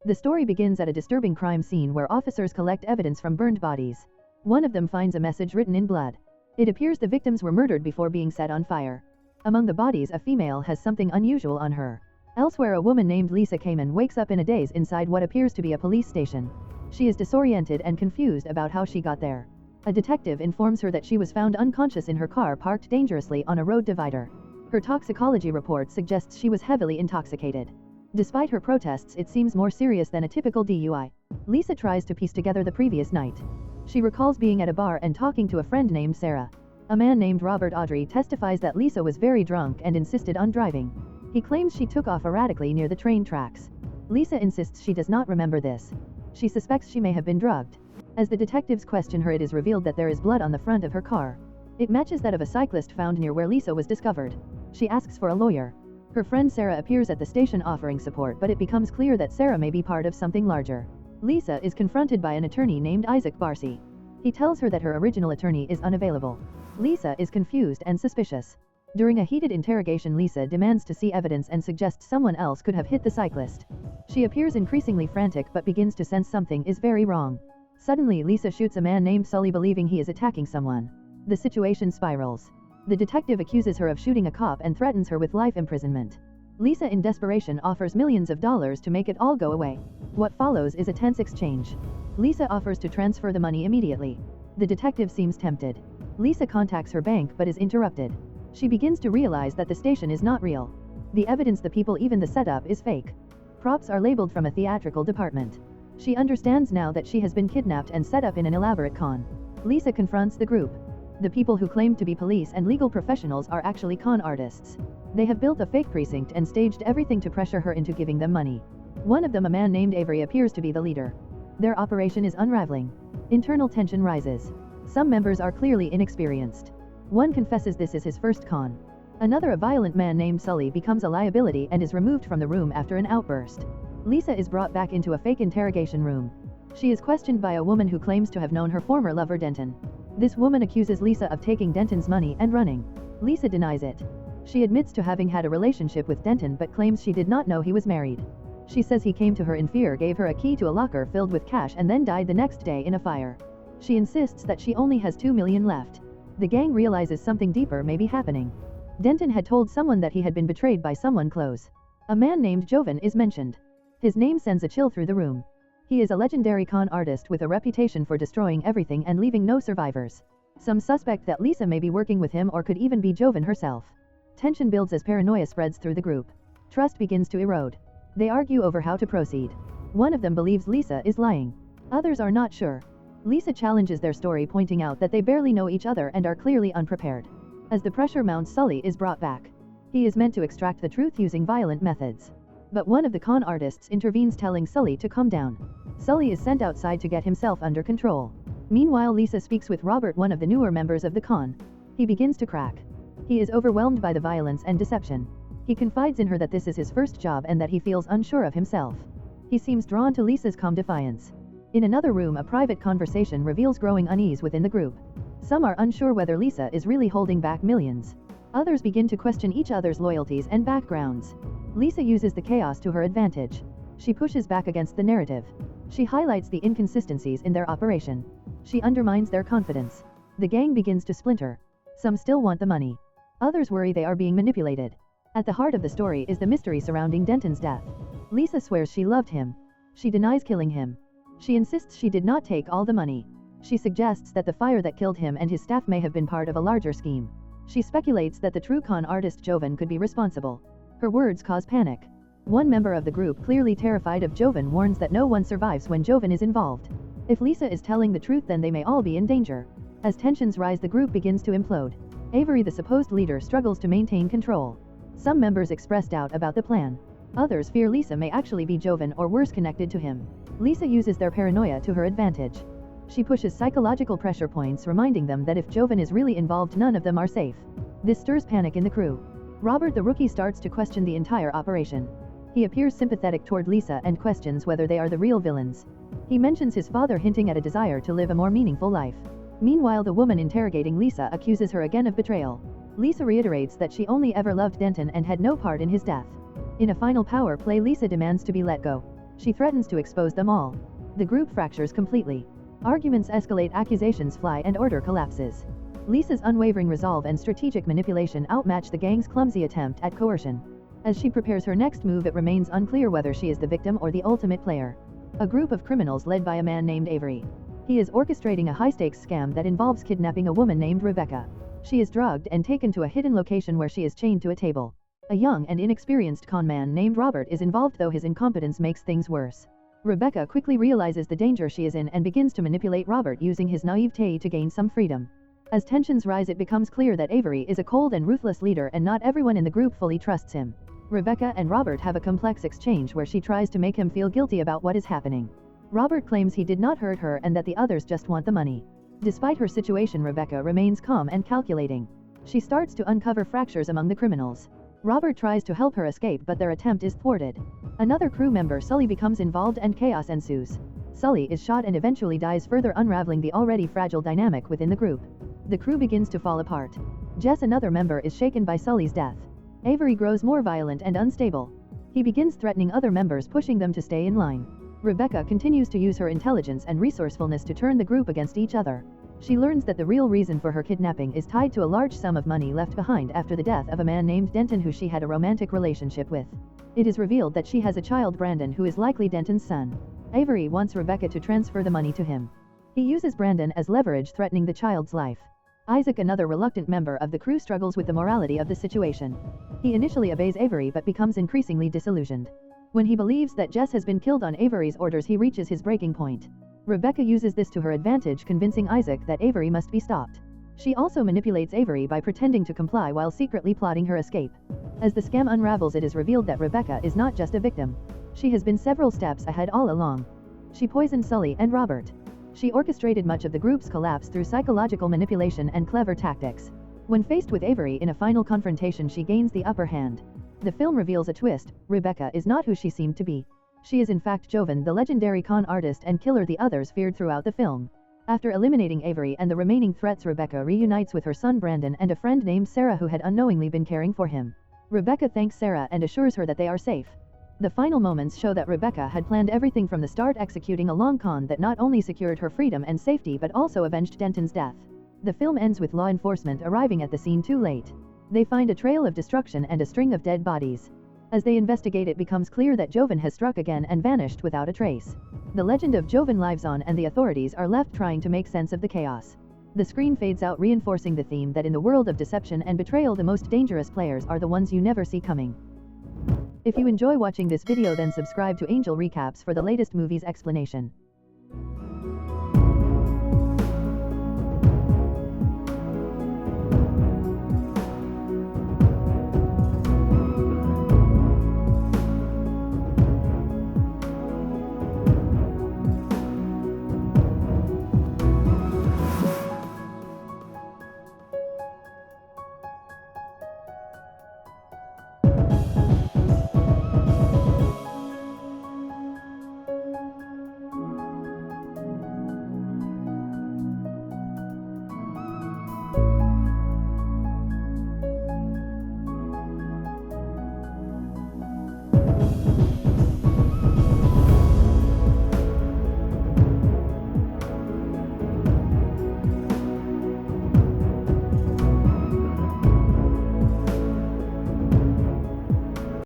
The story begins at a disturbing crime scene where officers collect evidence from burned bodies. One of them finds a message written in blood. It appears the victims were murdered before being set on fire. Among the bodies, a female has something unusual on her. Elsewhere, a woman named Lisa Kamen wakes up in a daze inside what appears to be a police station. She is disoriented and confused about how she got there. A detective informs her that she was found unconscious in her car parked dangerously on a road divider. Her toxicology report suggests she was heavily intoxicated. Despite her protests, it seems more serious than a typical DUI. Lisa tries to piece together the previous night. She recalls being at a bar and talking to a friend named Sarah. A man named Robert Audrey testifies that Lisa was very drunk and insisted on driving. He claims she took off erratically near the train tracks. Lisa insists she does not remember this. She suspects she may have been drugged. As the detectives question her, it is revealed that there is blood on the front of her car. It matches that of a cyclist found near where Lisa was discovered. She asks for a lawyer. Her friend Sarah appears at the station offering support, but it becomes clear that Sarah may be part of something larger. Lisa is confronted by an attorney named Isaac Barcy. He tells her that her original attorney is unavailable. Lisa is confused and suspicious. During a heated interrogation, Lisa demands to see evidence and suggests someone else could have hit the cyclist. She appears increasingly frantic but begins to sense something is very wrong. Suddenly, Lisa shoots a man named Sully, believing he is attacking someone. The situation spirals. The detective accuses her of shooting a cop and threatens her with life imprisonment. Lisa, in desperation, offers millions of dollars to make it all go away. What follows is a tense exchange. Lisa offers to transfer the money immediately. The detective seems tempted. Lisa contacts her bank but is interrupted. She begins to realize that the station is not real. The evidence, the people, even the setup is fake. Props are labeled from a theatrical department. She understands now that she has been kidnapped and set up in an elaborate con. Lisa confronts the group. The people who claim to be police and legal professionals are actually con artists. They have built a fake precinct and staged everything to pressure her into giving them money. One of them, a man named Avery, appears to be the leader. Their operation is unraveling. Internal tension rises. Some members are clearly inexperienced. One confesses this is his first con. Another, a violent man named Sully, becomes a liability and is removed from the room after an outburst. Lisa is brought back into a fake interrogation room. She is questioned by a woman who claims to have known her former lover Denton. This woman accuses Lisa of taking Denton's money and running. Lisa denies it. She admits to having had a relationship with Denton but claims she did not know he was married. She says he came to her in fear, gave her a key to a locker filled with cash, and then died the next day in a fire. She insists that she only has $2 million left. The gang realizes something deeper may be happening. Denton had told someone that he had been betrayed by someone close. A man named Jovan is mentioned. His name sends a chill through the room. He is a legendary con artist with a reputation for destroying everything and leaving no survivors. Some suspect that Lisa may be working with him or could even be Jovan herself. Tension builds as paranoia spreads through the group. Trust begins to erode. They argue over how to proceed. One of them believes Lisa is lying. Others are not sure. Lisa challenges their story, pointing out that they barely know each other and are clearly unprepared. As the pressure mounts, Sully is brought back. He is meant to extract the truth using violent methods. But one of the con artists intervenes, telling Sully to calm down. Sully is sent outside to get himself under control. Meanwhile, Lisa speaks with Robert, one of the newer members of the con. He begins to crack. He is overwhelmed by the violence and deception. He confides in her that this is his first job and that he feels unsure of himself. He seems drawn to Lisa's calm defiance. In another room, a private conversation reveals growing unease within the group. Some are unsure whether Lisa is really holding back millions. Others begin to question each other's loyalties and backgrounds. Lisa uses the chaos to her advantage. She pushes back against the narrative. She highlights the inconsistencies in their operation. She undermines their confidence. The gang begins to splinter. Some still want the money. Others worry they are being manipulated. At the heart of the story is the mystery surrounding Denton's death. Lisa swears she loved him. She denies killing him. She insists she did not take all the money. She suggests that the fire that killed him and his staff may have been part of a larger scheme. She speculates that the true con artist Jovan could be responsible. Her words cause panic. One member of the group, clearly terrified of Jovan, warns that no one survives when Jovan is involved. If Lisa is telling the truth, then they may all be in danger. As tensions rise, the group begins to implode. Avery, the supposed leader, struggles to maintain control. Some members express doubt about the plan. Others fear Lisa may actually be Jovan, or worse, connected to him. Lisa uses their paranoia to her advantage. She pushes psychological pressure points, reminding them that if Jovan is really involved, none of them are safe. This stirs panic in the crew. Robert, the rookie, starts to question the entire operation. He appears sympathetic toward Lisa and questions whether they are the real villains. He mentions his father, hinting at a desire to live a more meaningful life. Meanwhile, the woman interrogating Lisa accuses her again of betrayal. Lisa reiterates that she only ever loved Denton and had no part in his death. In a final power play, Lisa demands to be let go. She threatens to expose them all. The group fractures completely. Arguments escalate, accusations fly, and order collapses. Lisa's unwavering resolve and strategic manipulation outmatch the gang's clumsy attempt at coercion. As she prepares her next move, it remains unclear whether she is the victim or the ultimate player. A group of criminals led by a man named Avery. He is orchestrating a high-stakes scam that involves kidnapping a woman named Rebecca. She is drugged and taken to a hidden location where she is chained to a table. A young and inexperienced con man named Robert is involved, though his incompetence makes things worse. Rebecca quickly realizes the danger she is in and begins to manipulate Robert using his naivete to gain some freedom. As tensions rise, it becomes clear that Avery is a cold and ruthless leader and not everyone in the group fully trusts him. Rebecca and Robert have a complex exchange where she tries to make him feel guilty about what is happening. Robert claims he did not hurt her and that the others just want the money. Despite her situation, Rebecca remains calm and calculating. She starts to uncover fractures among the criminals. Robert tries to help her escape, but their attempt is thwarted. Another crew member, Sully, becomes involved and chaos ensues. Sully is shot and eventually dies, further unraveling the already fragile dynamic within the group. The crew begins to fall apart. Jess, another member, is shaken by Sully's death. Avery grows more violent and unstable. He begins threatening other members, pushing them to stay in line. Rebecca continues to use her intelligence and resourcefulness to turn the group against each other. She learns that the real reason for her kidnapping is tied to a large sum of money left behind after the death of a man named Denton who she had a romantic relationship with. It is revealed that she has a child, Brandon, who is likely Denton's son. Avery wants Rebecca to transfer the money to him. He uses Brandon as leverage, threatening the child's life. Isaac, another reluctant member of the crew, struggles with the morality of the situation. He initially obeys Avery but becomes increasingly disillusioned. When he believes that Jess has been killed on Avery's orders, he reaches his breaking point. Rebecca uses this to her advantage, convincing Isaac that Avery must be stopped. She also manipulates Avery by pretending to comply while secretly plotting her escape. As the scam unravels, it is revealed that Rebecca is not just a victim. She has been several steps ahead all along. She poisoned Sully and Robert. She orchestrated much of the group's collapse through psychological manipulation and clever tactics. When faced with Avery in a final confrontation, she gains the upper hand. The film reveals a twist: Rebecca is not who she seemed to be. She is in fact Jovan, the legendary con artist and killer the others feared throughout the film. After eliminating Avery and the remaining threats, Rebecca reunites with her son Brandon and a friend named Sarah who had unknowingly been caring for him. Rebecca thanks Sarah and assures her that they are safe. The final moments show that Rebecca had planned everything from the start, executing a long con that not only secured her freedom and safety but also avenged Denton's death. The film ends with law enforcement arriving at the scene too late. They find a trail of destruction and a string of dead bodies. As they investigate, it becomes clear that Jovan has struck again and vanished without a trace. The legend of Jovan lives on and the authorities are left trying to make sense of the chaos. The screen fades out, reinforcing the theme that in the world of deception and betrayal, the most dangerous players are the ones you never see coming. If you enjoy watching this video, then subscribe to Angel Recaps for the latest movies explanation.